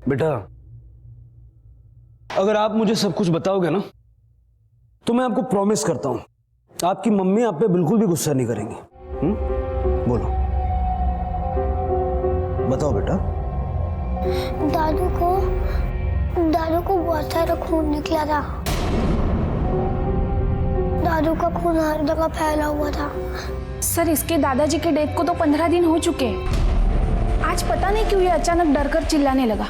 बेटा, अगर आप मुझे सब कुछ बताओगे ना तो मैं आपको प्रॉमिस करता हूं आपकी मम्मी आप पे बिल्कुल भी गुस्सा नहीं करेंगी। बोलो, बताओ बेटा। दादू को बहुत सारा खून निकला था। दादू का खून हर जगह फैला हुआ था। सर, इसके दादाजी के डेथ को तो 15 दिन हो चुके हैं। आज पता नहीं क्यों ये अचानक डर कर चिल्लाने लगा।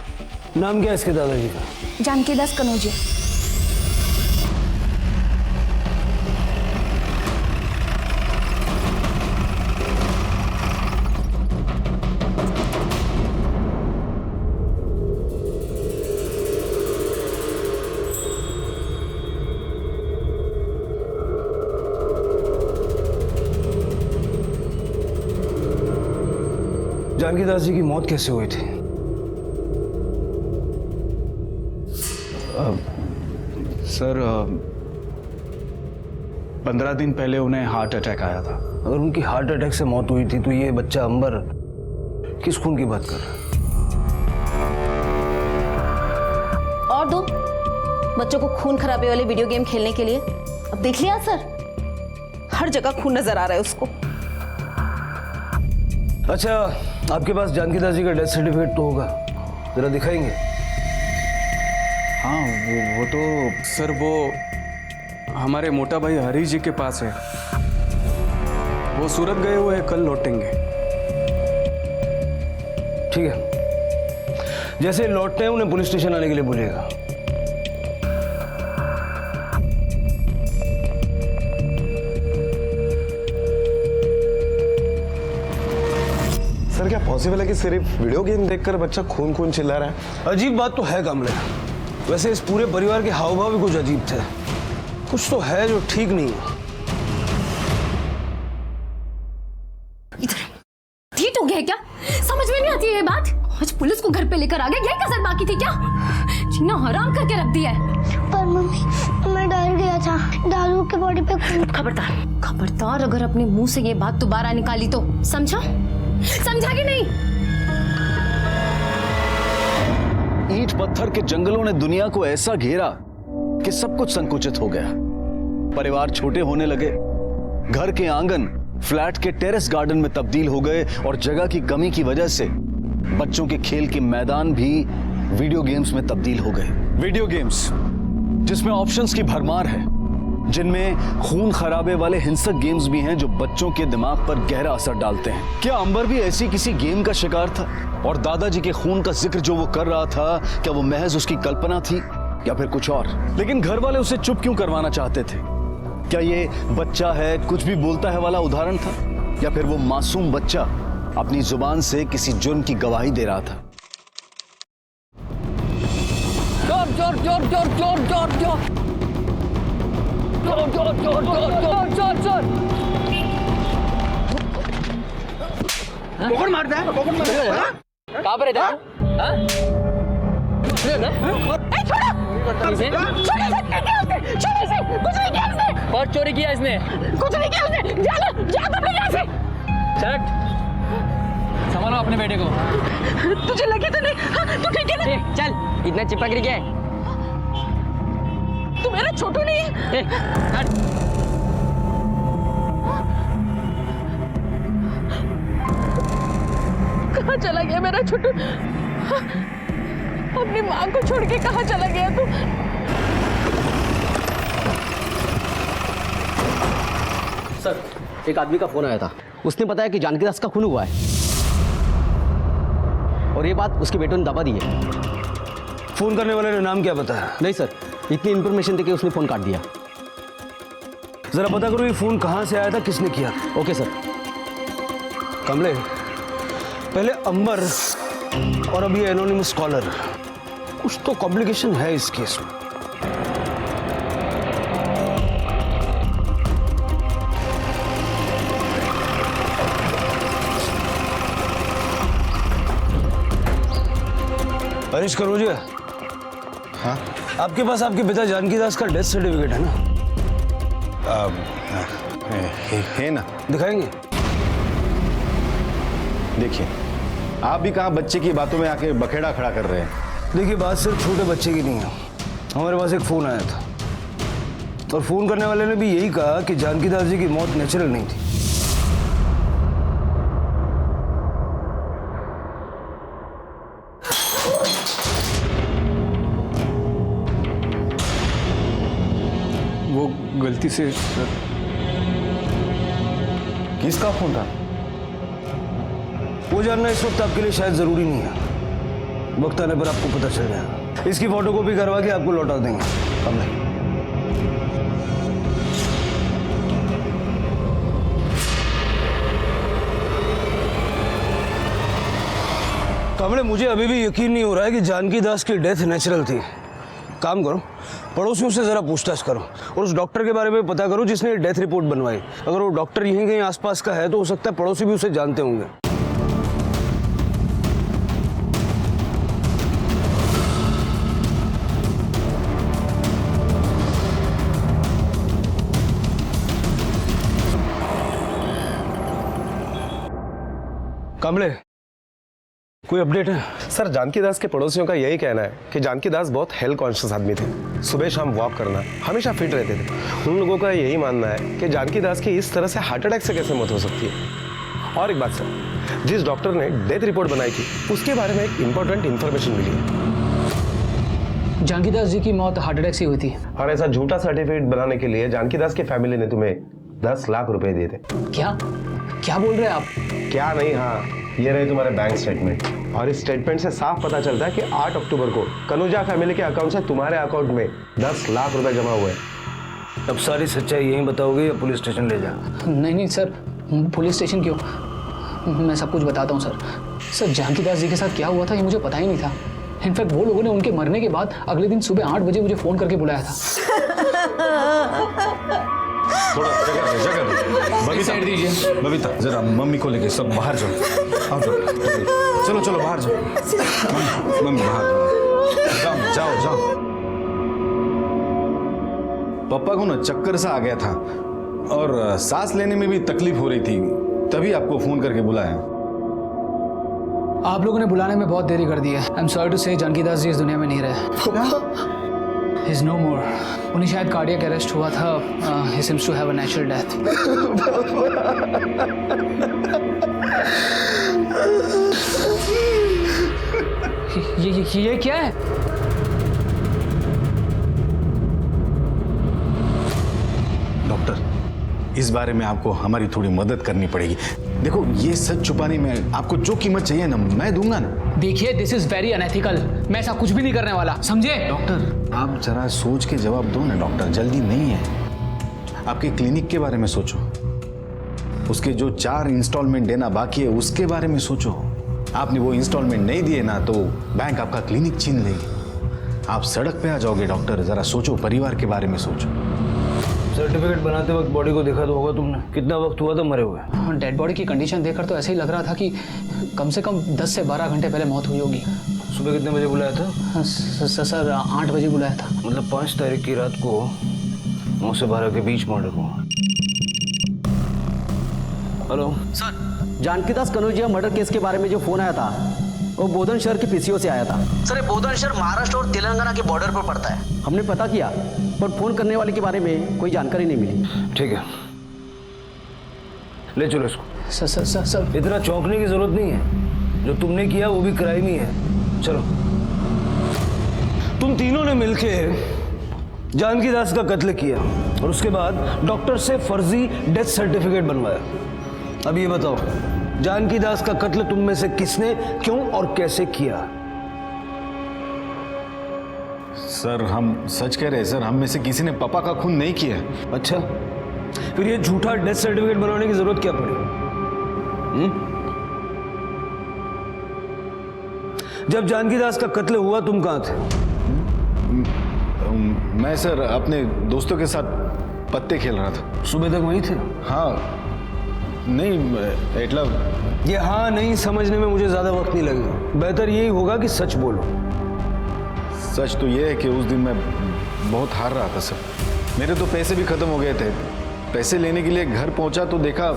नाम क्या है इसके दादाजी का? जानकीदास कनौजिया। जानकीदास जी की मौत कैसे हुई थी? सर 15 दिन पहले उन्हें हार्ट अटैक आया था। अगर उनकी हार्ट अटैक से मौत हुई थी तो ये बच्चा अंबर किस खून की बात कर रहा है? और दो बच्चों को खून खराबे वाले वीडियो गेम खेलने के लिए। अब देख लिया सर, हर जगह खून नजर आ रहा है उसको। अच्छा, आपके पास जानकीदास जी का डेथ सर्टिफिकेट तो होगा, जरा दिखाएंगे? हाँ, वो तो सर वो हमारे मोटा भाई हरीश जी के पास है। वो सूरत गए हुए हैं, कल लौटेंगे। ठीक है, जैसे लौटते हैं उन्हें पुलिस स्टेशन आने के लिए बोलिएगा। सर, क्या पॉसिबल है कि सिर्फ वीडियो गेम देखकर बच्चा खून खून चिल्ला रहा है? अजीब बात तो है कमले। वैसे इस पूरे परिवार के हाव भाव भी कुछ अजीब थे। कुछ तो है जो ठीक नहीं है। ठीक हो गया क्या? समझ में नहीं आती है ये बात। आज पुलिस को घर पे लेकर आ गया, यही कसर बाकी थी क्या? जीना हराम करके रख दिया है। पर मम्मी, मैं डर गया था। दादू के बॉडी पे खून। खबरदार अगर अपने मुंह से ये बात दोबारा निकाली तो समझा कि नहीं? ईंट पत्थर के जंगलों ने दुनिया को ऐसा घेरा कि सब कुछ संकुचित हो गया। परिवार छोटे होने लगे, घर के आंगन फ्लैट के टेरेस गार्डन में तब्दील हो गए और जगह की कमी की वजह से बच्चों के खेल के मैदान भी वीडियो गेम्स में तब्दील हो गए। वीडियो गेम्स जिसमें ऑप्शंस की भरमार है, जिनमें खून खराबे वाले हिंसक गेम्स भी हैं जो बच्चों के दिमाग पर गहरा असर डालते हैं। क्या अंबर भी ऐसी किसी गेम का शिकार था? और दादाजी के खून का जिक्र जो वो कर रहा था, क्या वो महज उसकी कल्पना थी या फिर कुछ और? लेकिन घर वाले उसे चुप क्यों करवाना चाहते थे? क्या ये बच्चा है कुछ भी बोलता है वाला उदाहरण था, या फिर वो मासूम बच्चा अपनी जुबान से किसी जुर्म की गवाही दे रहा था? जोर जोर जोर जोर जोर जोर जोर जोर जोर जोर जोर जोर जोर। पकड़ मारता है, पकड़ मारता है। कहाँ पर है? बहुत चोरी किया इसने। कुछ नहीं किया उसने। जा तुम लोग यहाँ से। चट, संभालो अपने बेटे को। तुझे लगी तो नहीं? हाँ, तू ठीक है ना? चल, इतना चिपक रही है। तू मेरा छोटू नहीं है। हट। कहाँ चला गया मेरा छोटू? अपनी माँ को छोड़ के कहाँ चला गया तू? सर, एक आदमी का फोन आया था। उसने बताया कि जानकीदास का खून हुआ है और ये बात उसके बेटे ने दबा दी है। फोन करने वाले ने नाम क्या बताया? नहीं सर, इतनी इन्फॉर्मेशन देके उसने फोन काट दिया। जरा पता करो ये फोन कहां से आया था, किसने किया? Okay sir. कमले, पहले अंबर और अभी एनोनिमस कॉलर, कुछ तो कॉम्प्लिकेशन है इस केस में। हरीश कनौजिया, हाँ? आपके पास आपके पिता जानकीदास का डेथ सर्टिफिकेट है ना? है ना? दिखाएंगे? देखिए, आप भी कहाँ बच्चे की बातों में आके बखेड़ा खड़ा कर रहे हैं। देखिए, बात सिर्फ छोटे बच्चे की नहीं है। हमारे पास एक फ़ोन आया था और फ़ोन करने वाले ने भी यही कहा कि जानकी दास जी की मौत नेचुरल नहीं थी। वो गलती से किसका फोन था? वो जानना इस वक्त आपके लिए शायद ज़रूरी नहीं है। वक्त आने पर आपको पता चल जाएगा। इसकी फोटोकॉपी करवा के आपको लौटा देंगे। कमले, कमले, मुझे अभी भी यकीन नहीं हो रहा है कि जानकी दास की डेथ नेचुरल थी। काम करो, पड़ोसियों से ज़रा पूछताछ करो और उस डॉक्टर के बारे में पता करो जिसने डेथ रिपोर्ट बनवाई। अगर वो डॉक्टर यहीं कहीं आसपास का है तो हो सकता है पड़ोसी भी उसे जानते होंगे। कमले, कोई अपडेट है? सर, जानकी दास के पड़ोसियों का यही कहना है कि जानकी दास बहुत हेल्थ कॉन्शियस आदमी थे। सुबह शाम वॉक करना, हमेशा फिट रहते थे। उन लोगों का यही मानना है कि जानकी दास की इस तरह से हार्ट अटैक से कैसे मौत हो सकती है। और एक बात सर, जिस डॉक्टर ने डेथ रिपोर्ट बनाई थी उसके बारे में एक इंपॉर्टेंट इन्फॉर्मेशन मिली है। जानकी दास जी की मौत हार्ट अटैक से हुई थी। और ऐसा झूठा सर्टिफिकेट बनाने के लिए जानकी दास की फैमिली ने तुम्हें 10 लाख रुपए दिए थे। क्या क्या बोल रहे हैं आप? क्या नहीं, हाँ, ये रहे तुम्हारे बैंक स्टेटमेंट। और इस स्टेटमेंट से साफ पता चलता है कि 8 अक्टूबर को कनुजा फैमिली के अकाउंट से तुम्हारे अकाउंट में 10 लाख रुपए जमा हुए। अब सारी सच्चाई यहीं बताओगे या पुलिस स्टेशन ले जाओ? नहीं सर, पुलिस स्टेशन क्यों? मैं सब कुछ बताता हूँ सर। सर, जानकी दास जी के साथ क्या हुआ था ये मुझे पता ही नहीं था। इनफैक्ट वो लोगों ने उनके मरने के बाद अगले दिन सुबह 8 बजे मुझे फ़ोन करके बुलाया था। थोड़ा जगह दो। बबीता, दीजिए। बबीता, जरा मम्मी को लेके सब बाहर जाओ। आओ, चलो चलो बाहर जाओ। मम्मी बाहर जाओ, जाओ जाओ। पापा को ना चक्कर सा आ गया था और सांस लेने में भी तकलीफ हो रही थी, तभी आपको फोन करके बुलाया। आप लोगों ने बुलाने में बहुत देरी कर दी है। आई एम सॉरी टू से, जानकी दास जी इस दुनिया में नहीं रहे। He is no more. उन्हें शायद कार्डियक अरेस्ट हुआ था। He seems to have a natural death. ये क्या है? डॉक्टर, इस बारे में आपको हमारी थोड़ी मदद करनी पड़ेगी। देखो, ये सच छुपाने में आपको जो कीमत चाहिए ना, मैं दूंगा ना। देखिए, दिस इज वेरी अनएथिकल। मैं ऐसा कुछ भी नहीं करने वाला, समझे? डॉक्टर, आप जरा सोच के जवाब दो ना डॉक्टर, जल्दी नहीं है। आपके क्लिनिक के बारे में सोचो, उसके जो 4 इंस्टॉलमेंट देना बाकी है उसके बारे में सोचो। आपने वो इंस्टॉलमेंट नहीं दिए ना तो बैंक आपका क्लिनिक छीन लेगी। आप सड़क पे आ जाओगे डॉक्टर, जरा सोचो, परिवार के बारे में सोचो। सर्टिफिकेट बनाते वक्त बॉडी को देखा तो होगा तुमने? कितना वक्त हुआ था मरे हुए? डेड बॉडी की कंडीशन देखकर तो ऐसे ही लग रहा था कि कम से कम 10 से 12 घंटे पहले मौत हुई होगी। सुबह कितने बजे बुलाया था? सर 8 बजे बुलाया था। मतलब 5 तारीख की रात को 9 से 12 के बीच मर्डर हुआ। हेलो सर, जानकी दास कनौजिया मर्डर केस के बारे में जो फोन आया था वो बोधन शहर के पीसीओ से आया था। सर, ये बोधन शहर महाराष्ट्र और तेलंगाना के बॉर्डर पर पड़ता है। हमने पता किया पर फोन करने वाले के बारे में कोई जानकारी नहीं मिली। ठीक है, ले चलो इसको। सर इतना चौंकने की जरूरत नहीं है। जो तुमने किया वो भी क्राइम ही है। चलो, तुम तीनों ने मिलके जानकी दास का कत्ल किया और उसके बाद डॉक्टर से फर्जी डेथ सर्टिफिकेट बनवाया। अब ये बताओ, जानकी दास का कत्ल तुम में से किसने, क्यों और कैसे किया? सर, हम सच कह रहे हैं सर, हम में से किसी ने पापा का खून नहीं किया। अच्छा, फिर ये झूठा डेथ सर्टिफिकेट बनवाने की जरूरत क्या पड़ी? जब जानकी दास का कत्ल हुआ तुम कहां थे? मैं सर अपने दोस्तों के साथ पत्ते खेल रहा था। सुबह तक वहीं थे? हाँ, नहीं मतलब ये हाँ नहीं समझने में मुझे ज्यादा वक्त नहीं लगेगा। बेहतर यही होगा कि सच बोलो। सच तो ये है कि उस दिन मैं बहुत हार रहा था सर। मेरे तो पैसे भी खत्म हो गए थे। पैसे लेने के लिए घर पहुंचा तो देखा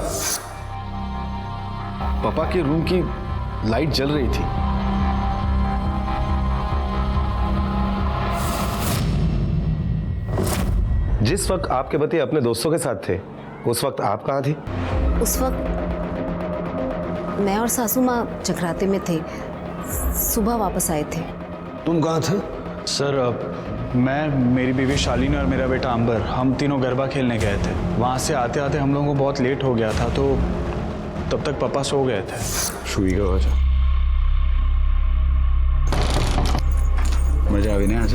पापा के रूम की लाइट जल रही थी। जिस वक्त आपके पति अपने दोस्तों के साथ थे उस वक्त आप कहाँ थी? उस वक्त मैं और सासू माँ जगराते में थे, सुबह वापस आए थे। तुम कहाँ थे? सर मैं, मेरी बीवी शालिनी और मेरा बेटा अंबर, हम तीनों गरबा खेलने गए थे। वहाँ से आते आते हम लोगों को बहुत लेट हो गया था, तो तब तक पापा सो गए थे। शुई का वजह मजा आवी नहीं आज?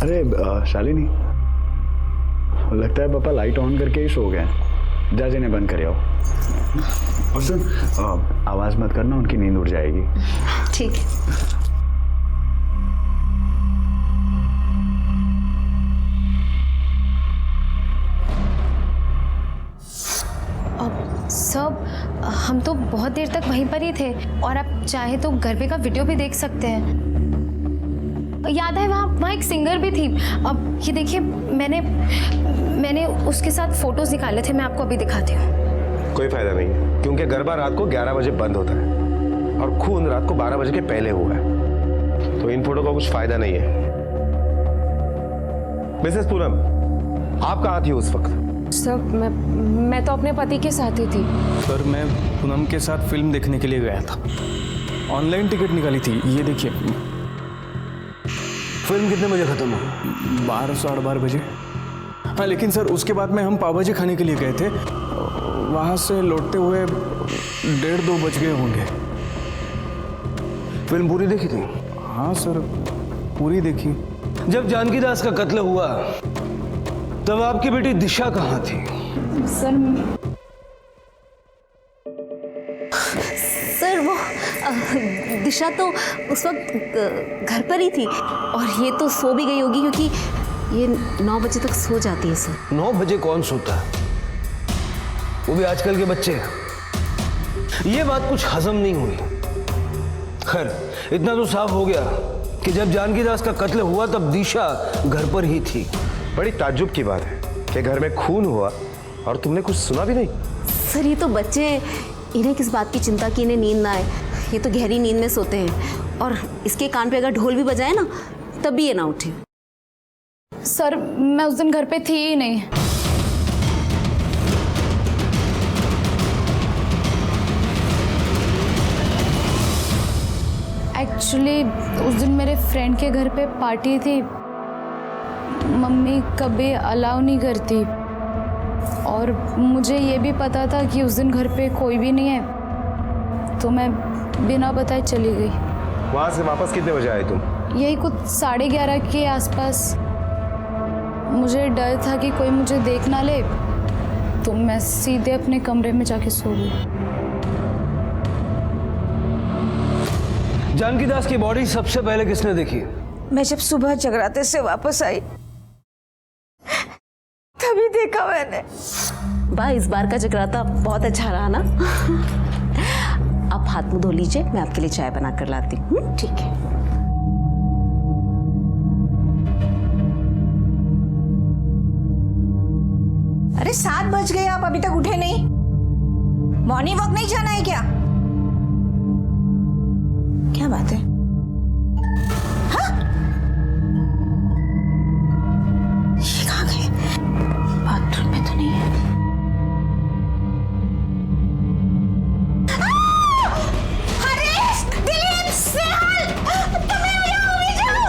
अरे शालिनी, लगता है पापा लाइट ऑन करके ही सो गए। जा जिन्हें बंद कर आओ। और सुन, आवाज मत करना, उनकी नींद उड़ जाएगी। ठीक है। सब हम तो बहुत देर तक वहीं पर ही थे, और आप चाहे तो गरबे का वीडियो भी देख सकते हैं। याद है वहाँ एक सिंगर भी थी। अब ये देखिए, मैंने उसके साथ फोटोज निकाले थे, मैं आपको अभी दिखाती हूँ। कोई फायदा नहीं है, क्योंकि गरबा रात को 11 बजे बंद होता है और खून रात को 12 बजे के पहले हुआ है, तो इन फोटो का कुछ फायदा नहीं है। मिसेस पूनम, आप कहाँ थी उस वक्त? सर मैं तो अपने पति के साथ ही थी। सर मैं पूनम के साथ फिल्म देखने के लिए गया था, ऑनलाइन टिकट निकाली थी। ये देखिए। फिल्म कितने बजे खत्म हुई? 12 साढ़े 12 बजे। हाँ, लेकिन सर उसके बाद में हम पाव भाजी खाने के लिए गए थे, वहाँ से लौटते हुए 1:30-2 बज गए होंगे। फिल्म पूरी देखी थी? हाँ सर, पूरी देखी। जब जानकी दास का कत्ल हुआ तब आपकी बेटी दिशा कहाँ थी? सर वो दिशा तो उस वक्त घर पर ही थी, और ये तो सो भी गई होगी, क्योंकि ये 9 बजे तक सो जाती है सर। 9 बजे कौन सोता है, वो भी आजकल के बच्चे। ये बात कुछ हजम नहीं हुई। खैर, इतना तो साफ हो गया कि जब जानकी दास का कत्ल हुआ तब दिशा घर पर ही थी। बड़ी ताज्जुब की बात है कि घर में खून हुआ और तुमने कुछ सुना भी नहीं। सर ये तो बच्चे हैं, इन्हें किस बात की चिंता कि इन्हें नींद ना आए। ये तो गहरी नींद में सोते हैं, और इसके कान पे अगर ढोल भी बजाए ना तब भी ये ना उठे। सर मैं उस दिन घर पे थी ही नहीं। एक्चुअली उस दिन मेरे फ्रेंड के घर पे पार्टी थी। मम्मी कभी अलाउ नहीं करती, और मुझे ये भी पता था कि उस दिन घर पे कोई भी नहीं है, तो मैं बिना बताए चली गई। वहां से वापस कितने बजे आए तुम? यही कुछ 11:30 के आसपास। मुझे डर था कि कोई मुझे देख ना ले, तो मैं सीधे अपने कमरे में जाके सो गई। जानकी दास की बॉडी सबसे पहले किसने देखी? मैं जब सुबह जगराते से वापस आई तभी देखा मैंने। वाह, इस बार का जगराता बहुत अच्छा रहा ना। आप हाथ मुंह धो लीजिए, मैं आपके लिए चाय बना कर लाती हूँ। ठीक है। अरे 7 बज गए, आप अभी तक उठे नहीं? मॉर्निंग वॉक नहीं जाना है क्या? क्या बात है? हाँ? ये कहाँ गए? बाथरूम में तो नहीं है। हरीश, दिलीप, स्नेहल, तुम्हें यहाँ उड़ी जाओ।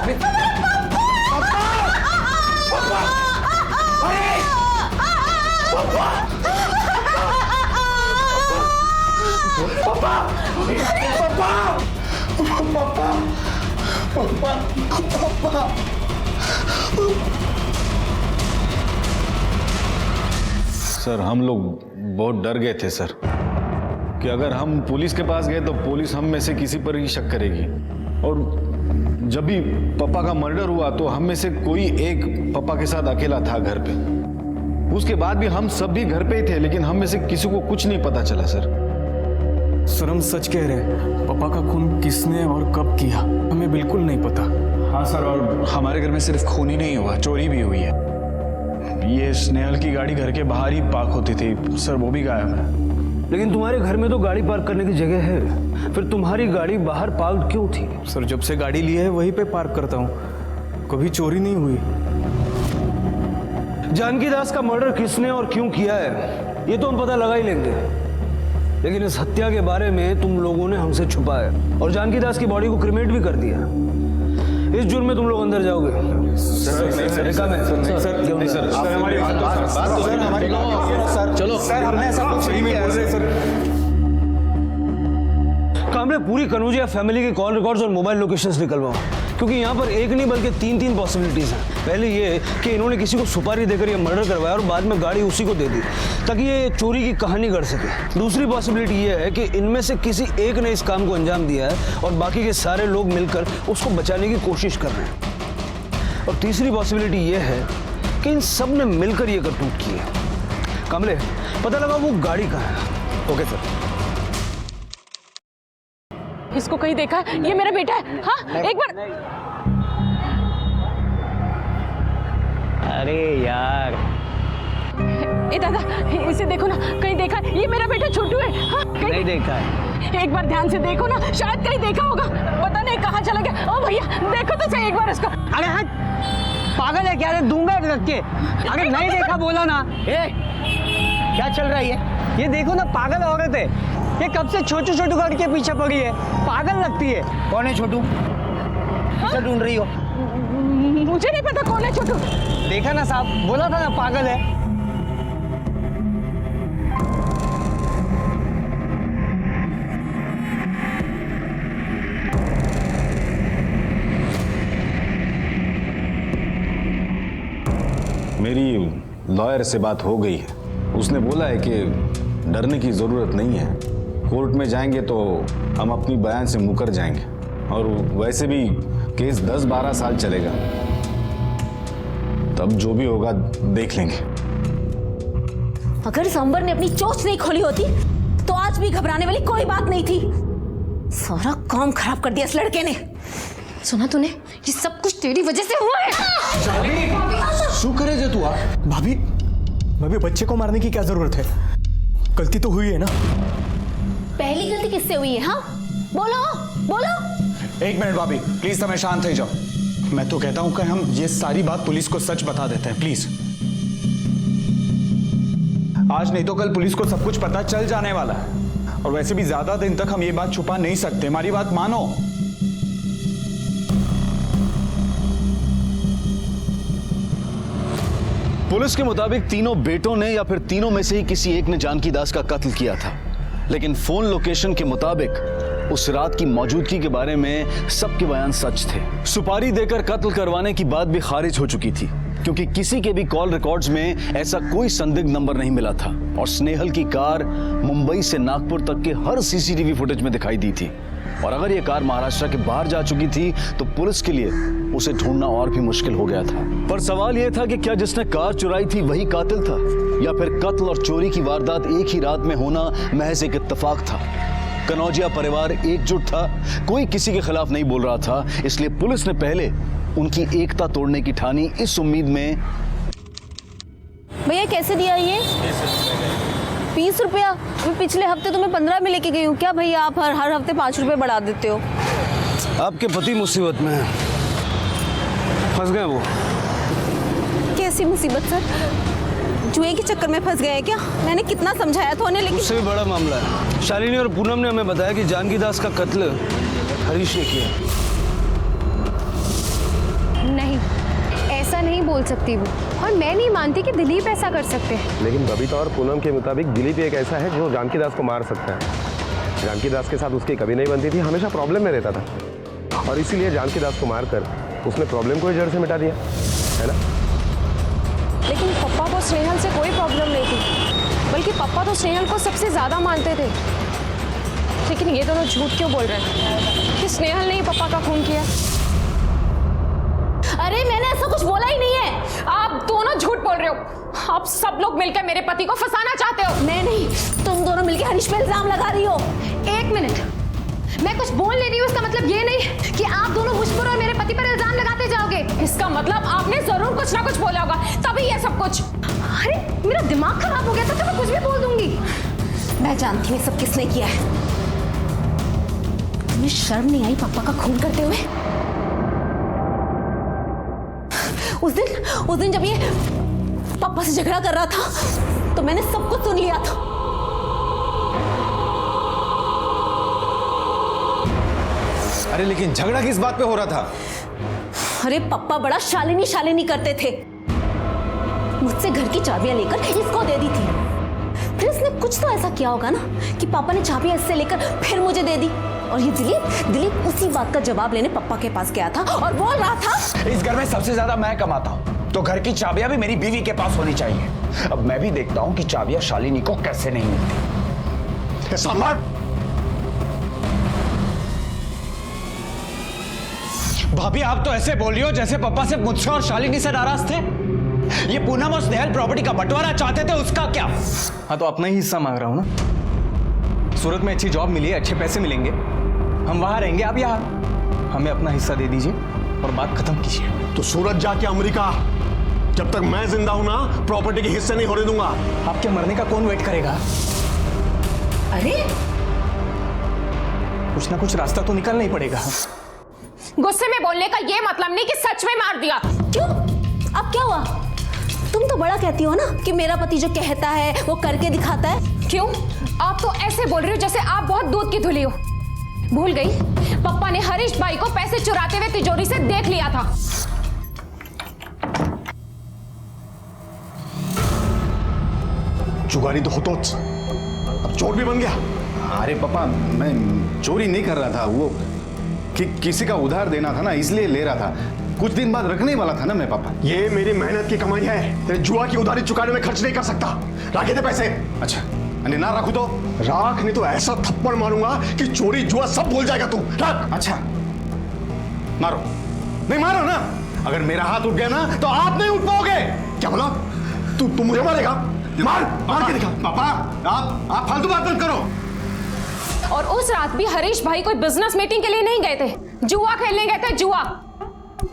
सर हम लोग बहुत डर गए थे सर, कि अगर हम पुलिस के पास गए तो पुलिस हम में से किसी पर ही शक करेगी। और जब भी पापा का मर्डर हुआ तो हम में से कोई एक पापा के साथ अकेला था घर पे। उसके बाद भी हम सब भी घर पे ही थे, लेकिन हम में से किसी को कुछ नहीं पता चला सर। सर हम सच कह रहे हैं, पापा का खून किसने और कब किया हमें बिल्कुल नहीं पता। हाँ सर, और हमारे घर में सिर्फ खून ही नहीं हुआ, चोरी भी हुई है। ये स्नेहल की गाड़ी घर के बाहर ही पार्क होती थी सर, वो भी गायब है। लेकिन तुम्हारे घर में तो गाड़ी पार्क करने की जगह है, फिर तुम्हारी गाड़ी बाहर पार्क क्यों थी? सर जब से गाड़ी ली है वहीं पे पार्क करता हूँ। कभी चोरी नहीं हुई। जानकी दास का मर्डर किसने और क्यों किया है ये तो हम पता लगा ही लेंगे, लेकिन इस हत्या के बारे में तुम लोगों ने हमसे छुपाया और जानकी दास की बॉडी को क्रिमेट भी कर दिया। इस जुर्म में तुम लोग अंदर जाओगे। कामले पूरी कनौजिया फैमिली के कॉल रिकॉर्ड्स और मोबाइल लोकेशंस निकलवाओ, क्योंकि यहाँ पर एक नहीं बल्कि तीन पॉसिबिलिटीज हैं। पहले ये कि इन्होंने किसी को सुपारी देकर ये मर्डर करवाया और बाद में गाड़ी उसी को दे दी ताकि ये चोरी की कहानी गढ़ सके। दूसरी पॉसिबिलिटी ये है कि इनमें से किसी एक ने इस काम को अंजाम दिया है और बाकी के सारे लोग मिलकर उसको बचाने की कोशिश कर रहे हैं। और तीसरी पॉसिबिलिटी ये है कि इन सब ने मिलकर ये करतूत की है। कमले, पता लगा वो गाड़ी कहाँ है? Okay sir. इसको कहीं देखा है? ये मेरा बेटा है। हाँ, एक बार। अरे यार, ए दादा, इसे देखो ना, कहीं देखा है? ये मेरा बेटा छोटू है। हाँ, नहीं देखा है। एक बार ध्यान से देखो ना, शायद कहीं देखा होगा, पता नहीं कहाँ चला गया। ओ भैया, देखो तो सही एक बार इसको। अरे हाँ, पागल है क्या? रे दूंगा रख के। अगर नहीं देखा बोला ना। क्या चल रहा है ये देखो ना, पागल औरत है ये। कब से छोटू गाड़ी के पीछे पड़ी है, पागल लगती है। कौन है छोटू? किसे ढूंढ रही हो? मुझे नहीं पता कौन है छोटू। देखा ना साहब, बोला था ना पागल है। मेरी लॉयर से बात हो गई है। उसने बोला है कि डरने की ज़रूरत नहीं है। कोर्ट में जाएंगे तो हम अपनी बयान से मुकर जाएंगे, और वैसे भी केस 10-12 साल चलेगा। तब जो भी होगा देख लेंगे। अगर सांबर ने अपनी चोंच नहीं खोली होती तो आज भी घबराने वाली कोई बात नहीं थी। सारा काम खराब कर दिया इस लड़के ने। सुना तूने? ये सब कुछ तेरी वजह से हुआ है। शू करे जो तू आ भाभी, भाभी बच्चे को मारने की क्या जरूरत है? गलती तो हुई है ना। पहली गलती किससे हुई है? हाँ, बोलो बोलो। एक मिनट भाभी, प्लीज समय शांत हो जाओ। मैं तो कहता हूं कि हम ये सारी बात पुलिस को सच बता देते हैं, प्लीज। आज नहीं तो कल पुलिस को सब कुछ पता चल जाने वाला है, और वैसे भी ज्यादा दिन तक हम ये बात छुपा नहीं सकते। हमारी बात मानो। पुलिस के मुताबिक तीनों बेटों ने या फिर तीनों में से ही किसी एक ने जानकी दास का कत्ल किया था, लेकिन फोन लोकेशन के मुताबिक उस रात की मौजूदगी के बारे में सबके बयान सच थे। सुपारी देकर कत्ल करवाने की बात भी खारिज हो चुकी थी, क्योंकि किसी के भी कॉल रिकॉर्ड्स में ऐसा कोई संदिग्ध नंबर नहीं मिला था, और स्नेहल की कार मुंबई से नागपुर तक के हर सीसीटीवी फुटेज में दिखाई दी थी। और अगर ये कार महाराष्ट्र के बाहर जा चुकी थी तो पुलिस के लिए उसे ढूंढना और भी मुश्किल हो गया था। पर सवाल यह था कि क्या जिसने कार चुराई थी वही कातिल था, या फिर कत्ल और चोरी की वारदात एक ही रात में होना महज एक इत्तेफाक था। कनौजिया परिवार एकजुट था, कोई किसी के खिलाफ नहीं बोल रहा था, इसलिए पुलिस ने पहले उनकी एकता तोड़ने की ठानी, इस उम्मीद में। भैया कैसे दिया ये? 20 रुपया? मैं पिछले हफ्ते तुम्हें 15 में लेके गई हूँ। क्या भैया आप हर हफ्ते 5 रुपए बढ़ा देते हो? आपके पति मुसीबत में है, फंस गए वो। कैसी मुसीबत सर? जुए के चक्कर में फंस गए हैं क्या? मैंने कितना समझाया था उन्हें, लेकिन उससे भी बड़ा मामला है। शालिनी और पूनम ने हमें बताया कि जानकी दास का कत्ल हरीश ने किया। नहीं, ऐसा नहीं बोल सकती वो, और मैं नहीं मानती कि दिलीप ऐसा कर सकते हैं। लेकिन बबीता और पूनम के मुताबिक दिलीप एक ऐसा है जो जानकी दास को मार सकता है। जानकी दास के साथ उसकी कभी नहीं बनती थी, हमेशा प्रॉब्लम में रहता था, और इसीलिए जानकी दास को मारकर उसने प्रॉब्लम को ही जड़ से मिटा दिया, है ना? लेकिन पापा को स्नेहल से कोई प्रॉब्लम नहीं थी, बल्कि पापा तो स्नेहल को सबसे ज़्यादा मानते थे। लेकिन ये दोनों झूठ क्यों बोल रहे हैं कि स्नेहल ने ही पापा का खून किया? अरे मैंने ऐसा कुछ बोला ही नहीं है। आप दोनों झूठ बोल रहे हो। आप सब लोग मिलकर मेरे पति को फंसाना चाहते हो। मैं नहीं, तुम दोनों मिलकर हरीश पे इल्जाम लगा रही हो। एक मिनट, मैं कुछ बोल ले रही हूँ, इसका मतलब ये नहीं कि आप दोनों मुझ पर और मेरे पति पर इल्जाम लगाते जाओगे। इसका मतलब आपने जरूर कुछ ना कुछ बोला होगा, तभी ये सब कुछ। अरे मेरा दिमाग खराब हो गया था तो मैं कुछ भी बोल दूंगी। मैं जानती हूँ सब किसने किया है। तुम्हें शर्म नहीं आई पापा का खून करते हुए? उस दिन जब ये पापा से झगड़ा कर रहा था तो मैंने सब कुछ सुन लिया था। अरे लेकिन झगड़ा किस बात पे हो रहा था? अरे पापा बड़ा शालिनी शालिनी करते थे। मुझसे घर की चाबियां लेकर इसको दे दी थी। फिर इसने कुछ तो ऐसा किया होगा ना कि पापा ने चाबियां इससे लेकर फिर मुझे दे दी। और ये दिलीप उसी बात का जवाब लेने पापा के पास गया था और बोल रहा था, इस घर में सबसे ज्यादा मैं कमाता हूँ तो घर की चाबियां भी मेरी बीवी के पास होनी चाहिए। अब मैं भी देखता हूँ कि चाबियां शालिनी को कैसे नहीं मिलती। सम्राट, भाभी आप तो ऐसे बोल रही हो जैसे पापा से मुझसे और शालिनी से नाराज थे। ये पूनम और स्नेहल प्रॉपर्टी का बंटवारा चाहते थे, उसका क्या? हाँ तो अपना ही हिस्सा मांग रहा हूं ना। सूरत में अच्छी जॉब मिली है, अच्छे पैसे मिलेंगे, हम वहां रहेंगे, आप यहाँ। हमें अपना हिस्सा दे दीजिए और बात खत्म कीजिए। तो सूरत जाके अमेरिका, जब तक मैं जिंदा हूं ना प्रॉपर्टी के हिस्से नहीं होने दूंगा। आपके मरने का कौन वेट करेगा? अरे कुछ ना कुछ रास्ता तो निकालना ही पड़ेगा। गुस्से में बोलने का ये मतलब नहीं कि सच में मार दिया। क्यों? अब क्या हुआ? तुम तो बड़ा कहती हो ना कि मेरा पति जो कहता है वो करके दिखाता है। क्यों? आप तो ऐसे बोल रही हो जैसे आप बहुत दूध की धुली हो। भूल गई पापा ने हरीश भाई को पैसे चुराते हुए तिजोरी से देख लिया था। जुगारी तो होतोच, अब चोर भी बन गया। अरे पापा, मैं चोरी नहीं कर रहा था, वो किसी का उधार देना था ना, इसलिए ले रहा था। कुछ दिन बाद रखने वाला था ना मैं पापा। ये मेरी मेहनत की कमाई है, तेरे जुआ की उधारी चुकाने में खर्च नहीं कर सकता। रखे थे पैसे। अच्छा, अरे ना रखू तो? राख नहीं तो ऐसा थप्पड़ मारूंगा कि चोरी जुआ सब भूल जाएगा तू। रख। अच्छा मारो। नहीं मारो ना, अगर मेरा हाथ उठ गया ना तो आप नहीं उठ पाओगे। क्या बोला? तू मुझे मारेगा? मार के दिखा। पापा आप फालतू बात मत करो। और उस रात भी हरीश भाई कोई बिजनेस मीटिंग के लिए नहीं गए थे, जुआ खेलने गए थे, जुआ।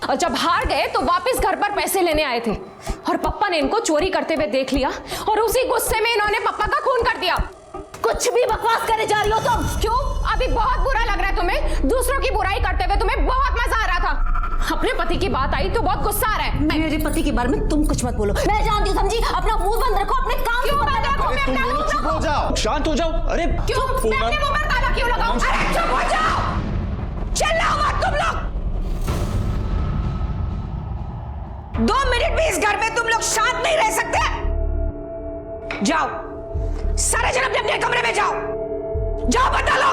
और जब हार गए तो वापस घर पर पैसे लेने आए थे और पापा ने इनको चोरी करते हुए देख लिया और उसी गुस्से में इन्होंने पापा का खून कर दिया। कुछ भी बकवास करे जा रही हो तुम। क्यों? अभी बहुत बुरा लग रहा है तुम्हें? दूसरों की बुराई करते हुए तुम्हें बहुत मजा आ रहा था। अपने पति की बात आई तो बहुत गुस्सा आ रहा है। मेरे पति के बारे में तुम कुछ मत बोलो। मैं जानती हूँ, समझी? अपना मुंह बंद रखो, अपने काम क्यों बंद रखो। तुम दोनों चुप हो जाओं, शांत हो जाओ। अरे क्यों? मैं अपने मुंह पर ताला क्यों लगाऊं? अरे चुप हो जाओ, चिल्लाओ मत तुम लोग। 2 मिनट भी इस घर में तुम लोग शांत नहीं रह सकते? जाओ, सारे जन अपने अपने कमरे में जाओ। जाओ बता लो।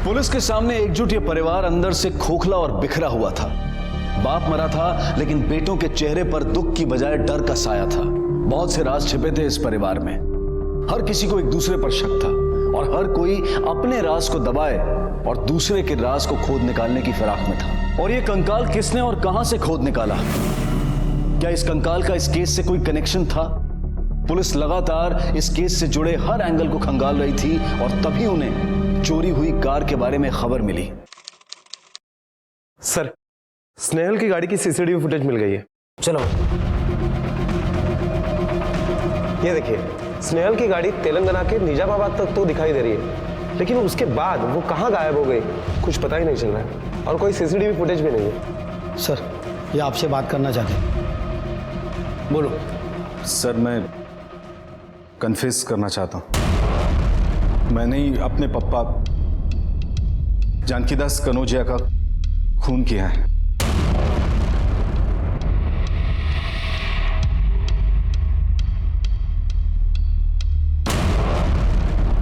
पुलिस के सामने एकजुट ये परिवार अंदर से खोखला और बिखरा हुआ था। बाप मरा था लेकिन बेटों के चेहरे पर दुख की बजाय डर का साया था। बहुत से राज छिपे थे इस परिवार में। हर किसी को एक दूसरे पर शक था और हर कोई अपने राज को दबाए और दूसरे के राज को खोद निकालने की फिराक में था। और ये कंकाल किसने और कहां से खोद निकाला? क्या इस कंकाल का इस केस से कोई कनेक्शन था? पुलिस लगातार इस केस से जुड़े हर एंगल को खंगाल रही थी और तभी उन्हें चोरी हुई कार के बारे में खबर मिली। सर, स्नेहल की गाड़ी की सीसीटीवी फुटेज मिल गई है। चलो ये देखिए, स्नेहल की गाड़ी तेलंगाना के निजामाबाद तक तो दिखाई दे रही है, लेकिन उसके बाद वो कहाँ गायब हो गई कुछ पता ही नहीं चल रहा है और कोई सीसीटीवी फुटेज भी नहीं है। सर, ये आपसे बात करना चाहते हैं। बोलो। सर, मैं कन्फेस करना चाहता हूं। मैंने ही अपने पप्पा जानकीदास कनौजिया का खून किया है।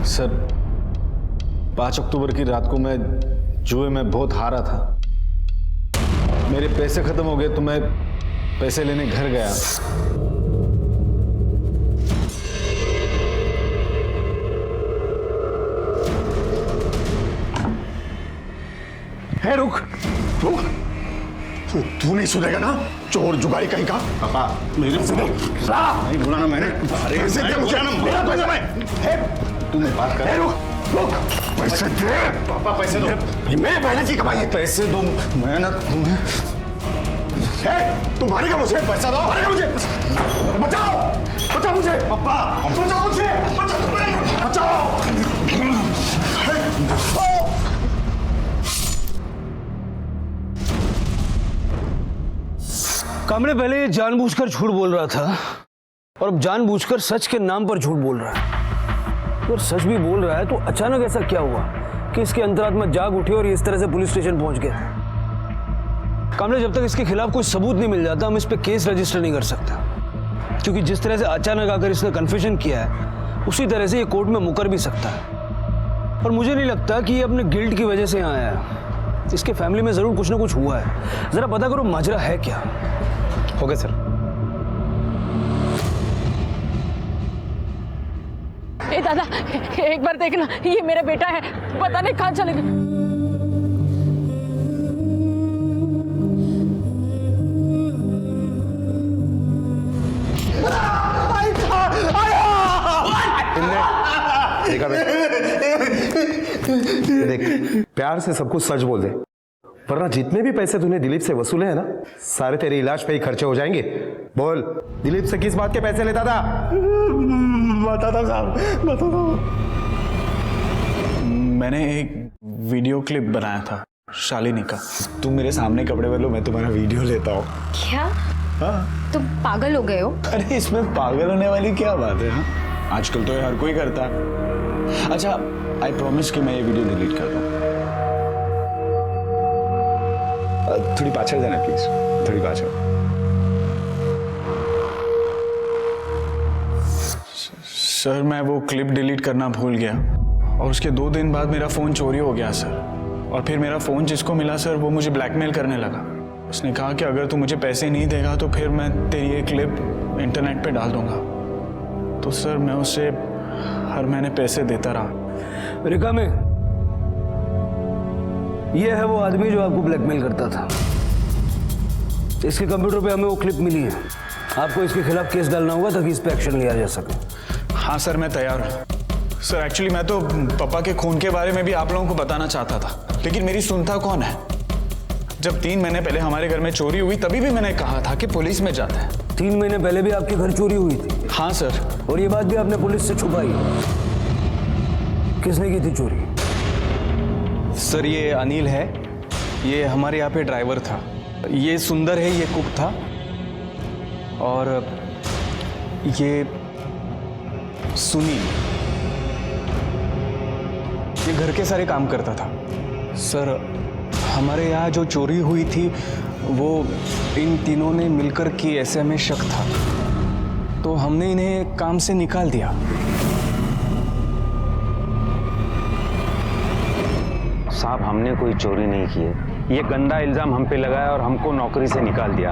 सर, 5 अक्टूबर की रात को मैं जुए में बहुत हारा था। मेरे पैसे खत्म हो गए तो मैं पैसे लेने घर गया। है, रुक रुक, तू नहीं सुनेगा ना, चोर जुगाड़ी कहीं का। पापा मेरे सुनो, नहीं बोला ना मैंने। अरे पैसे दे मुझे ना, मेरा पैसा मैं। तू मेरी बात कर। रुक रुक, पैसे दे पापा, पैसे दो। मैं मेहनत की कमाई है। पैसे दो, मेहनत तुम मारेगा मुझे, पैसा दो, मारेगा मुझे। बचाओ बचाओ मुझे पापा, बचाओ मुझे, बचाओ। कामड़े पहले ये जानबूझकर झूठ बोल रहा था और अब जानबूझकर सच के नाम पर झूठ बोल रहा है। और सच भी बोल रहा है तो अचानक ऐसा क्या हुआ कि इसके अंतरात्मा जाग उठे और इस तरह से पुलिस स्टेशन पहुंच गए? कामड़े, जब तक इसके खिलाफ कोई सबूत नहीं मिल जाता हम इस पे केस रजिस्टर नहीं कर सकते, क्योंकि जिस तरह से अचानक आकर इसने कन्फेशन किया है उसी तरह से ये कोर्ट में मुकर भी सकता है। और मुझे नहीं लगता कि ये अपने गिल्ट की वजह से यहाँ आया है। इसके फैमिली में जरूर कुछ ना कुछ हुआ है। जरा पता करो माजरा है क्या। हो गया सर। ए दादा, एक बार देखना, ये मेरा बेटा है, पता नहीं कहाँ चले गए। देख, प्यार से सब कुछ सच बोल दे, वरना जितने भी पैसे तूने दिलीप से वसूले हैं ना, सारे तेरे इलाज पे ही खर्चे हो जाएंगे। बोल, दिलीप से किस बात के पैसे लेता था? बता दो साहब, बता दो। मैंने एक वीडियो क्लिप बनाया था शालिनी का। तुम मेरे सामने कपड़े बदलो, मैं तुम्हारा वीडियो लेता हूँ। क्या? हाँ। तुम पागल हो गए हो? अरे इसमें पागल होने वाली क्या बात है? हाँ? आजकल तो ये हर कोई करता है। अच्छा, आई प्रॉमिस कि मैं ये वीडियो डिलीट कर दूँ। थोड़ी पाछड़ जाना प्लीज, थोड़ी पाछड़। सर, मैं वो क्लिप डिलीट करना भूल गया और उसके 2 दिन बाद मेरा फ़ोन चोरी हो गया सर। और फिर मेरा फ़ोन जिसको मिला सर, वो मुझे ब्लैकमेल करने लगा। उसने कहा कि अगर तू मुझे पैसे नहीं देगा तो फिर मैं तेरी ये क्लिप इंटरनेट पे डाल दूंगा। तो सर मैं उसे हर महीने पैसे देता रहा। रिका में ये है वो आदमी जो आपको ब्लैकमेल करता था। इसके कंप्यूटर पे हमें वो क्लिप मिली है। आपको इसके खिलाफ केस डालना होगा ताकि इस पे एक्शन लिया जा सके। हाँ सर, मैं तैयार हूँ। सर एक्चुअली मैं तो पापा के खून के बारे में भी आप लोगों को बताना चाहता था, लेकिन मेरी सुनता कौन है। जब 3 महीने पहले हमारे घर में चोरी हुई तभी भी मैंने कहा था कि पुलिस में जाते हैं। 3 महीने पहले भी आपके घर चोरी हुई थी? हाँ सर। और ये बात भी आपने पुलिस से छुपाई? किसने की थी चोरी? सर ये अनिल है, ये हमारे यहाँ पे ड्राइवर था। ये सुंदर है, ये कुक था। और ये सुनील, ये घर के सारे काम करता था। सर हमारे यहाँ जो चोरी हुई थी वो इन तीनों ने मिलकर की, ऐसे हमें शक था, तो हमने इन्हें काम से निकाल दिया। साहब, हमने कोई चोरी नहीं की है। ये गंदा इल्जाम हम पे लगाया और हमको नौकरी से निकाल दिया।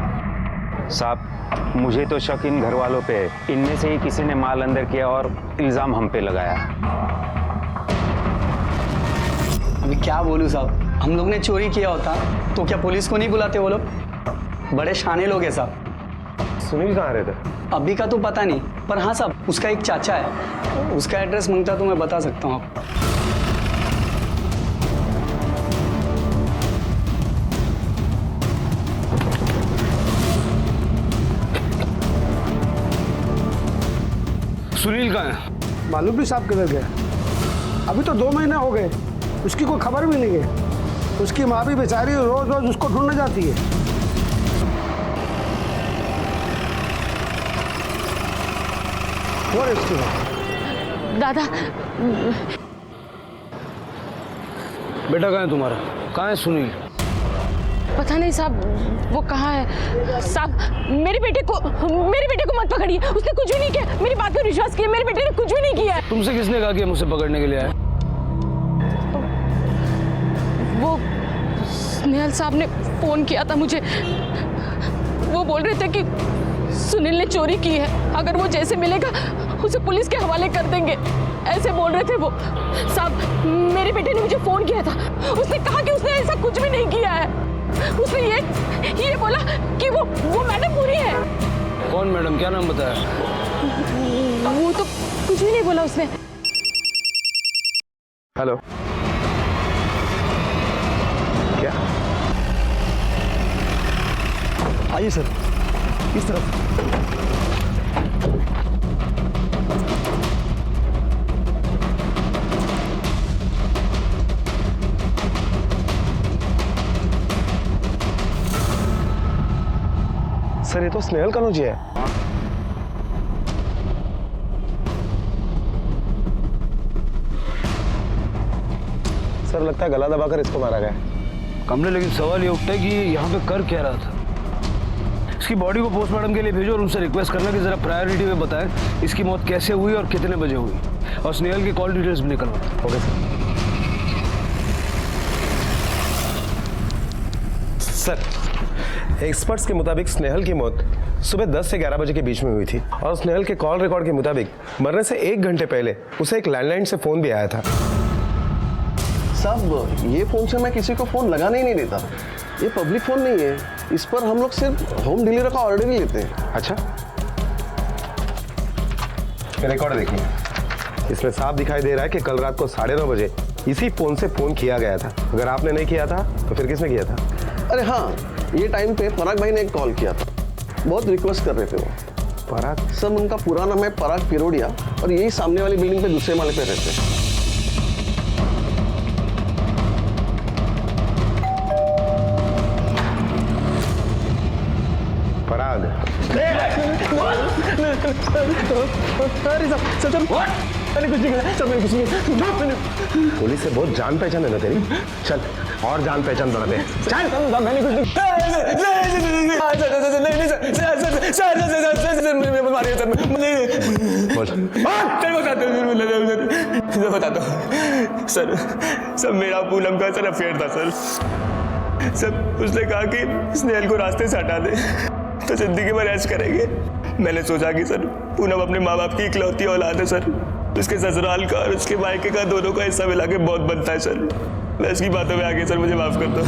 साहब, मुझे तो शक इन घर वालों पे है। इनमें से ही किसी ने माल अंदर किया और इल्जाम हम पे लगाया। अभी क्या बोलूं साहब, हम लोग ने चोरी किया होता तो क्या पुलिस को नहीं बुलाते वो लोग? बड़े शाने लोग हैं साहब। सुनील कहाँ रहता है? अभी का तो पता नहीं, पर हाँ साहब उसका एक चाचा है, उसका एड्रेस मांगता तो मैं बता सकता हूँ आपको। सुनील कहाँ है? मालूम भी साहब किधर गया। अभी तो 2 महीने हो गए, उसकी कोई खबर भी नहीं है। उसकी माँ भी बेचारी रोज रोज उसको ढूंढने जाती है। कौन है उसके बाद? दादा बेटा कहाँ है तुम्हारा? कहाँ है सुनील? पता नहीं साहब, वो कहाँ है साहब। मेरे बेटे को मत पकड़िए, उसने कुछ भी नहीं किया। मेरी बात पर विश्वास किया, मेरे बेटे ने कुछ भी नहीं किया है। तुमसे किसने कहा कि मुझसे पकड़ने के लिए आए? वो स्नेहल साहब ने फोन किया था मुझे। वो बोल रहे थे कि सुनील ने चोरी की है, अगर वो जैसे मिलेगा उसे पुलिस के हवाले कर देंगे, ऐसे बोल रहे थे वो साहब। मेरे बेटे ने मुझे फोन किया था, उसने कहा कि उसने ऐसा कुछ भी नहीं किया है। उसने ये बोला कि वो मैडम बुरी है। कौन मैडम? क्या नाम बताया? वो तो कुछ भी नहीं बोला उसने। हेलो, क्या? आइए सर, इस तरफ। सर ये तो स्नेहल कनौजिया है। सर लगता है गला दबाकर इसको मारा गया। कमले, लेकिन सवाल ये उठता है कि ये यहाँ पे कर क्या रहा था? इसकी बॉडी को पोस्टमार्टम के लिए भेजो और उनसे रिक्वेस्ट करना कि जरा प्रायोरिटी में बताएं इसकी मौत कैसे हुई और कितने बजे हुई, और स्नेहल की कॉल डिटेल्स भी निकलवाएं। Okay sir. एक्सपर्ट्स के मुताबिक स्नेहल की मौत सुबह 10 से 11 बजे के बीच में हुई थी, और स्नेहल के कॉल रिकॉर्ड के मुताबिक मरने से 1 घंटे पहले उसे एक लैंडलाइन से फोन भी आया था। साहब ये फोन से मैं किसी को फोन लगाने ही नहीं देता, ये पब्लिक फोन नहीं है, इस पर हम लोग सिर्फ होम डिलीवरी का ऑर्डर ही लेते हैं। अच्छा, रिकॉर्ड देखिए, इसमें साफ दिखाई दे रहा है कि कल रात को 9:30 बजे इसी फोन से फोन किया गया था। अगर आपने नहीं किया था तो फिर किसने किया था? अरे हाँ, ये टाइम पे पराग भाई ने एक कॉल किया था, बहुत रिक्वेस्ट कर रहे थे वो। पराग? सब उनका पूरा नाम है पराग पिरोडिया, और यही सामने वाली बिल्डिंग पे दूसरे माले पे रहते हैं। पराग? मैंने कुछ नहीं कहा सर, मैंने कुछ नहीं कहा। पुलिस से बहुत जान पहचान है ना तेरी, चल और जान पहचान बढ़ाते हैं। चल, मैंने कुछ बताता हूँ सर, मेरा पूनम का सर अफेयर था सर। उसने कहा कि स्नेहल को रास्ते से हटा दे तो जिंदगी भर ऐश करेंगे। मैंने सोचा कि सर पूनम अपने माँ बाप की इकलौती औलाद है सर, उसके ससुराल का और उसके मायके का दोनों का हिस्सा मिला के बहुत बनता है सर। मैं इसकी बातों में आगे सर मुझे माफ कर दो।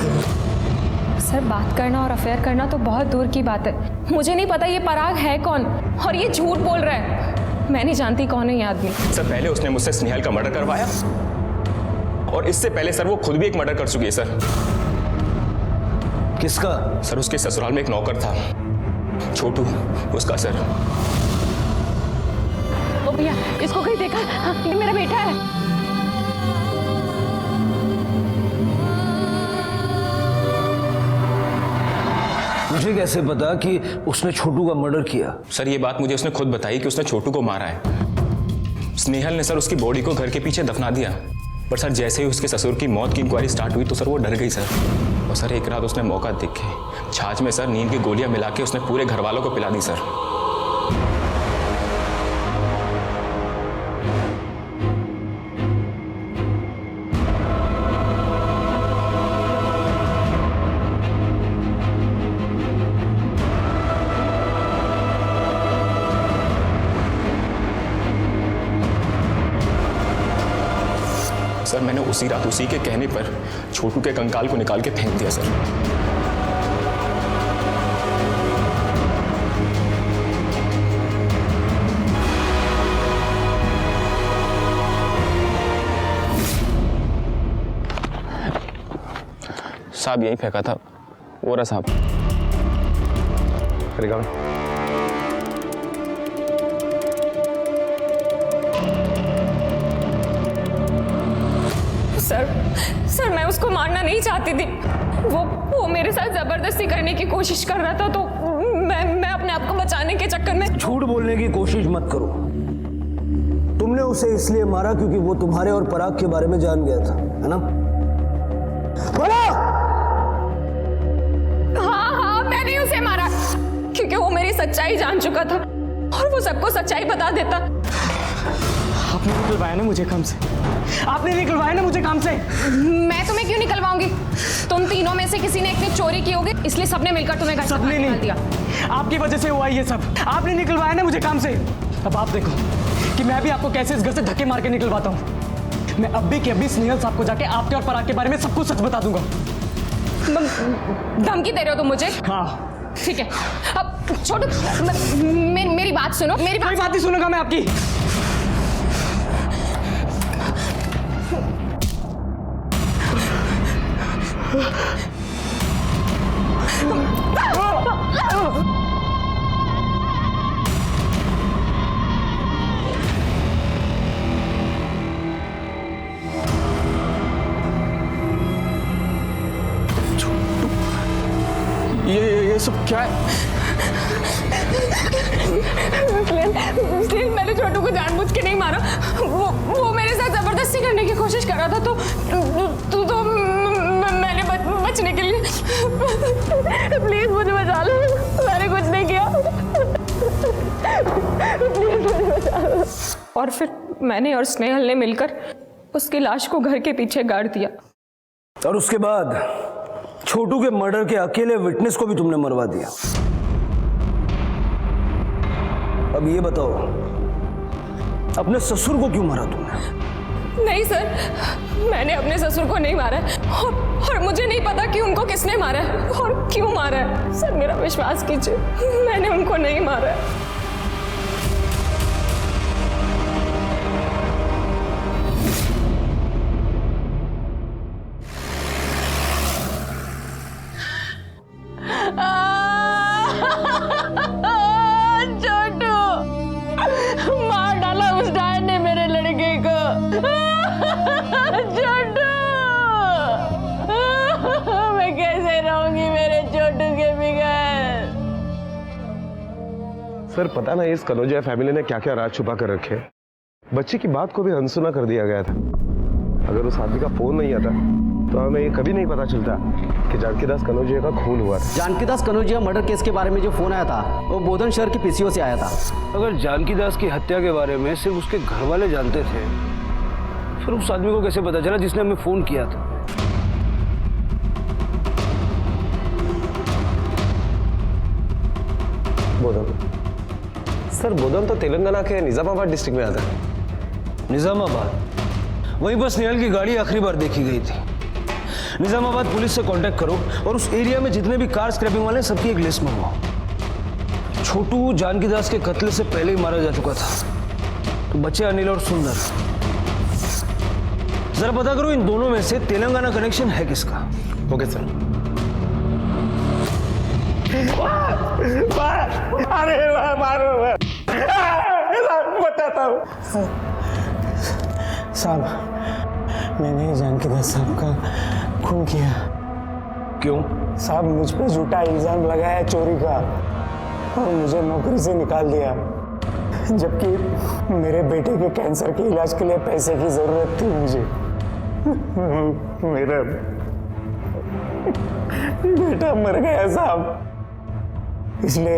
सर बात करना और अफेयर करना तो बहुत दूर की बात है। मुझे नहीं पता ये पराग है कौन, और ये झूठ बोल रहा है। मैं नहीं जानती कौन है ये आदमी। सर पहले उसने मुझसे स्नेहल का मर्डर करवाया, और इससे पहले सर वो खुद भी एक मर्डर कर चुकी है सर। किसका? सर उसके ससुराल में एक नौकर था, छोटू, उसका सर। ओ भैया, इसको कहीं देखा? हाँ, ये मेरा बेटा है। मुझे कैसे पता कि उसने छोटू का मर्डर किया? सर ये बात मुझे उसने खुद बताई कि उसने छोटू को मारा है। स्नेहल ने सर उसकी बॉडी को घर के पीछे दफना दिया, पर सर जैसे ही उसके ससुर की मौत की इंक्वायरी स्टार्ट हुई तो सर वो डर गई सर। और सर एक रात उसने मौका देख के छाछ में सर नींद की गोलियां मिला के उसने पूरे घर वालों को पिला दी सर। सर मैंने उसी रात उसी के कहने पर छोटू के कंकाल को निकाल के फेंक दिया सर। साहब यही फेंका था, वो रहा साहब। सर मैं उसको मारना नहीं चाहती थी। वो मेरे साथ जबरदस्ती करने की कोशिश कर रहा था, तो मैं अपने आप को बचाने के चक्कर में। झूठ बोलने की कोशिश मत करो। तुमने उसे इसलिए मारा क्योंकि वो तुम्हारे और पराग के बारे में जान गया था, है ना? बोलो! हाँ, मैंने उसे मारा क्योंकि वो मेरी सच्चाई जान चुका था और वो सबको सच्चाई बता देता। आपने निकलवाया ना मुझे काम से, आपने निकलवाया ना मुझे काम से। मैं तुम्हें क्यों निकलवाऊंगी? तुम तीनों में से किसी ने एक ने चोरी की होगी, इसलिए सबने मिलकर तुम्हें घर से बाहर निकाल दिया। आपकी वजह से हुआ ये सब, आपने निकलवाया ना मुझे काम से। अब आप देखो कि मैं भी आपको कैसे इस घर से धक्के मार के निकलवाता हूँ। मैं अभी के अभी स्नेहल साहब को जाके आपके और पराग के बारे में सब कुछ सच बता दूंगा। धमकी दे रहे हो तुम मुझे? हाँ ठीक है, अब छोटू मेरी बात सुनो। मेरी बात नहीं सुनूंगा मैं आपकी। ये सब क्या है? मैंने छोटू को जानबूझ के नहीं मारा। वो मेरे साथ जबरदस्ती करने की कोशिश कर रहा था, तो मैंने बचने के लिए। प्लीज मुझे बचा लो, मैंने कुछ नहीं किया। प्लीज मुझे बचा लो। और फिर मैंने और स्नेहल ने मिलकर उसकी लाश को घर के पीछे गाड़ दिया। और उसके बाद छोटू के मर्डर के अकेले विटनेस को भी तुमने मरवा दिया। अब ये बताओ, अपने ससुर को क्यों मारा तुमने? नहीं सर, मैंने अपने ससुर को नहीं मारा है और मुझे नहीं पता कि उनको किसने मारा है और क्यों मारा है। सर मेरा विश्वास कीजिए, मैंने उनको नहीं मारा है। छोटू, मार डाला उस डायन ने मेरे लड़के को। छोटू, मैं कैसे रहूंगी मेरे छोटू के बगैर? सर पता ना इस कनौजिया फैमिली ने क्या क्या राज छुपा कर रखे। बच्चे की बात को भी अनसुना कर दिया गया था। अगर उस आदमी का फोन नहीं आता तो हमें ये कभी नहीं पता चलता कि जानकीदास कनौजिया का खून हुआ था। जानकीदास कनौजिया मर्डर केस के बारे में जो फोन आया था वो बोधन शहर के पीसीओ से आया था। अगर जानकीदास की हत्या के बारे में सिर्फ उसके घर वाले जानते थे, फिर उस आदमी को कैसे पता चला जिसने हमें फोन किया था? बोधन सर, बोधन तो तेलंगाना के निजामाबाद डिस्ट्रिक्ट में आता है। निजामाबाद? वहीं पर स्नेहल की गाड़ी आखिरी बार देखी गई थी। निजामाबाद पुलिस से कांटेक्ट करो और उस एरिया में जितने भी कार स्क्रैपिंग वाले सबकी एक लिस्ट मंगवाओ। छोटू जानकीदास के कत्ल से पहले ही मारा जा चुका था, तो बच्चे अनिल और सुंदर, जरा पता करो इन दोनों में से तेलंगाना कनेक्शन है किसका। Okay sir. अरे मारो, बताता हूँ साहब। मैंने जानकीदास साहब का खून किया। क्यों? साहब मुझ पे झूठा इल्जाम लगाया चोरी का और मुझे नौकरी से निकाल दिया, जबकि मेरे बेटे के कैंसर के इलाज के लिए पैसे की जरूरत थी मुझे। मेरा बेटा मर गया साहब, इसलिए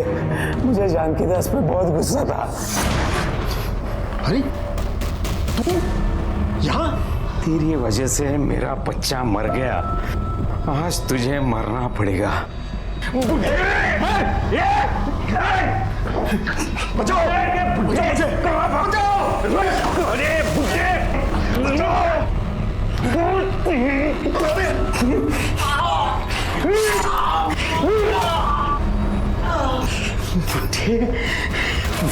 मुझे जानकीदास पे बहुत गुस्सा था। अरे तू यहाँ? तेरी वजह से मेरा बच्चा मर गया, आज तुझे मरना पड़ेगा। बचाओ, अरे बुड्ढे,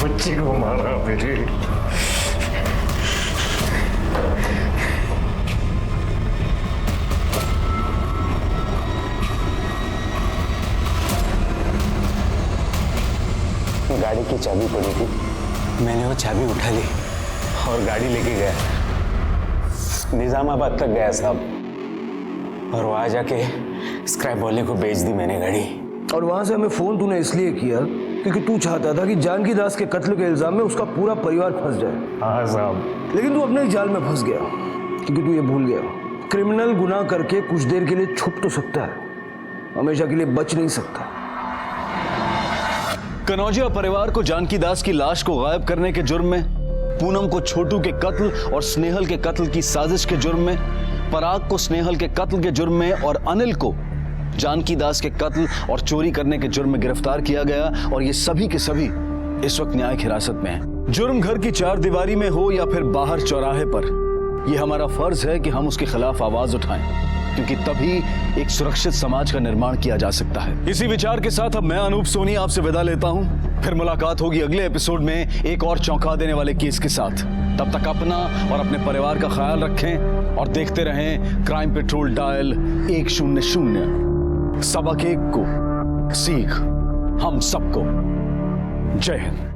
बच्चे को मारा मेरे। गाड़ी की चाबी पड़ी थी, मैंने वो चाबी उठा ली और गाड़ी लेके गया, निजामाबाद तक गया साहब, और वहां जाके स्क्रैप वाले को बेच दी मैंने गाड़ी। और वहां से हमें फोन तूने इसलिए किया क्योंकि तू चाहता था कि जानकी दास के कत्ल के इल्जाम में उसका पूरा परिवार फंस जाए। हाँ साहब। लेकिन तू अपने ही जाल में फंस गया क्योंकि तू ये भूल गया, क्रिमिनल गुनाह करके कुछ देर के लिए छुप तो सकता है, हमेशा के लिए बच नहीं सकता। कनौजिया परिवार को जानकी दास की लाश को गायब करने के जुर्म में, पूनम को छोटू के कत्ल और स्नेहल के कत्ल की साजिश के जुर्म में, पराग को स्नेहल के कत्ल के जुर्म में और अनिल को जानकी दास के कत्ल और चोरी करने के जुर्म में गिरफ्तार किया गया। और ये सभी के सभी इस वक्त न्यायिक हिरासत में हैं। जुर्म घर की चार दीवारी में हो या फिर बाहर चौराहे पर, यह हमारा फर्ज है कि हम उसके खिलाफ आवाज उठाएं, क्योंकि तभी एक सुरक्षित समाज का निर्माण किया जा सकता है। इसी विचार के साथ अब मैं अनूप सोनी आपसे विदा लेता हूं। फिर मुलाकात होगी अगले एपिसोड में एक और चौंका देने वाले केस के साथ। तब तक अपना और अपने परिवार का ख्याल रखें और देखते रहें क्राइम पेट्रोल डायल 100। सबक एक को, सीख हम सबको। जय हिंद।